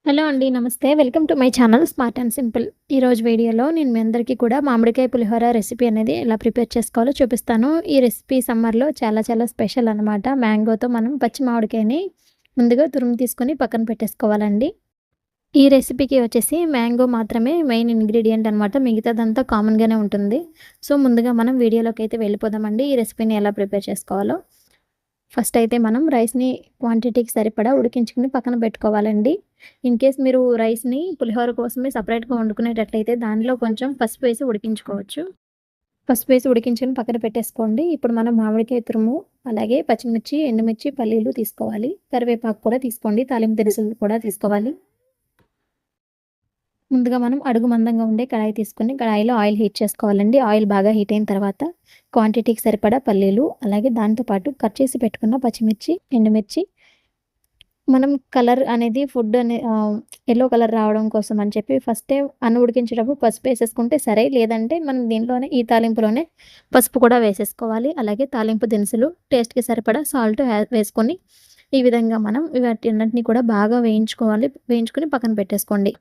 Hello అండి. నమస్తే. Welcome to my channel smart and simple. ఈరోజు వీడియోలో నేను మీ అందరికీ కూడా మామిడికాయ పులిహోర రెసిపీ అనేది ఎలా ప్రిపేర్ చేసుకోవాలో చూపిస్తాను. ఈ రెసిపీ సమ్మర్‌లో చాలా చాలా స్పెషల్ అనమాట. మ్యాంగోతో మనం పచ్చి మామిడికాయని ముందుగా తురుము తీసుకొని పక్కన పెట్టేసుకోవాలండి. ఈ రెసిపీకి వచ్చేసి మ్యాంగో మాత్రమే మెయిన్ ఇంగ్రీడియంట్ అనమాట. మిగతాదంతా కామన్‌గానే ఉంటుంది. సో, ముందుగా మనం వీడియోలోకైతే వెళ్ళిపోదామండి. ఈ రెసిపీని ఎలా ప్రిపేర్ చేసుకోవాలో. ఫస్ట్ అయితే మనం రైస్‌ని క్వాంటిటీకి సరిపడా ఉడికించుకొని పక్కన పెట్టుకోవాలండి. ఇన్‌కేస్ మీరు రైస్‌ని పులిహోర కోసమే సెపరేట్‌గా వండుకునేటట్లయితే దానిలో కొంచెం పసుపు వేసి ఉడికించుకోవచ్చు. పసుపు వేసి ఉడికించుకొని పక్కన పెట్టేసుకోండి. ఇప్పుడు మనం మామిడికాయ తురుము, అలాగే పచ్చిమిర్చి, ఎండుమిర్చి, పల్లీలు తీసుకోవాలి. కరివేపాకు కూడా తీసుకోండి. తాలింపు దినుసులు కూడా తీసుకోవాలి. ముందుగా మనం అడుగు మందంగా ఉండే కడాయి తీసుకొని కడాయిలో ఆయిల్ హీట్ చేసుకోవాలండి. ఆయిల్ బాగా హీట్ అయిన తర్వాత క్వాంటిటీకి సరిపడా పల్లీలు, అలాగే దాంతో పాటు కట్ చేసి పెట్టుకున్న పచ్చిమిర్చి, ఎండుమిర్చి, మనం కలర్ అనేది యెల్లో కలర్ రావడం కోసం అని చెప్పి ఫస్టే అన్నం ఉడికించేటప్పుడు పసుపు వేసేసుకుంటే సరే. లేదంటే మనం దీంట్లోనే ఈ తాలింపులోనే పసుపు కూడా వేసేసుకోవాలి. అలాగే తాలింపు దినుసులు, టేస్ట్‌కి సరిపడా సాల్ట్ వేసుకొని ఈ విధంగా మనం వాటన్నిటిని కూడా బాగా వేయించుకోవాలి. వేయించుకొని పక్కన పెట్టేసుకోండి.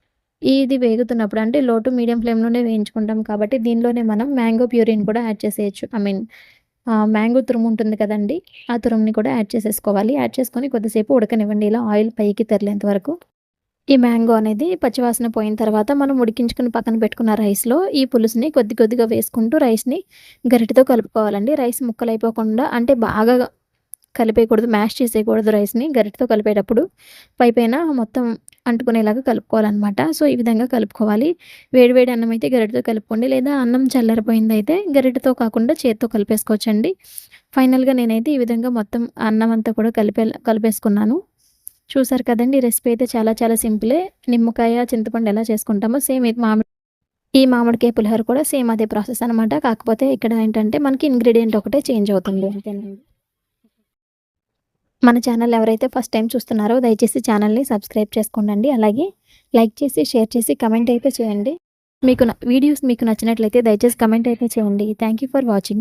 ఇది వేగుతున్నప్పుడు అంటే లో టు మీడియం ఫ్లేమ్‌లోనే వేయించుకుంటాం కాబట్టి దీనిలోనే మనం మ్యాంగో ప్యూరీని కూడా యాడ్ చేసేయొచ్చు. మ్యాంగో తురుము ఉంటుంది కదండీ! ఆ తురుముని కూడా యాడ్ చేసేసుకోవాలి. యాడ్ చేసుకొని కొద్దిసేపు ఉడకనివ్వండి. ఇలా ఆయిల్ పైకి తెరలేంత వరకు. ఈ మ్యాంగో అనేది పచ్చివాసన పోయిన తర్వాత మనం ఉడికించుకొని పక్కన పెట్టుకున్న రైస్‌లో ఈ పులుసుని కొద్ది కొద్దిగా వేసుకుంటూ రైస్‌ని గరిటెతో కలుపుకోవాలండి. రైస్ ముక్కలైపోకుండా అంటే బాగా కలిపేయకూడదు. మ్యాష్ చేసేయకూడదు రైస్‌ని. గరిటెతో కలిపేటప్పుడు పైపైన మొత్తం అంటుకునేలాగా కలుపుకోవాలనమాట. సో, ఈ విధంగా కలుపుకోవాలి. వేడి వేడి అన్నం అయితే గరిటెతో కలుపుకోండి. లేదా అన్నం చల్లారిపోయిందయితే గరిటెతో కాకుండా చేత్తో కలిపేసుకోవచ్చండి. ఫైనల్‌గా నేనైతే ఈ విధంగా మొత్తం అన్నం అంతా కూడా కలిపేసుకున్నాను. చూసారు కదండీ! ఈ రెసిపీ అయితే చాలా చాలా సింపులే. నిమ్మకాయ, చింతపండు ఎలా చేసుకుంటామో సేమ్ ఈ మామిడికాయ పులిహోర కూడా సేమ్ అదే ప్రాసెస్ అనమాట. కాకపోతే ఇక్కడ ఏంటంటే మనకి ఇంగ్రీడియంట్ ఒకటే చేంజ్ అవుతుంది అంతేనండి. మన ఛానల్ ఎవరైతే ఫస్ట్ టైమ్ చూస్తున్నారో దయచేసి ఛానల్‌ని సబ్స్క్రైబ్ చేసుకోండండి. అలాగే లైక్ చేసి, షేర్ చేసి, కమెంట్ అయితే చేయండి. వీడియోస్ మీకు నచ్చినట్లయితే దయచేసి కమెంట్ అయితే చేయండి. Thank you for watching.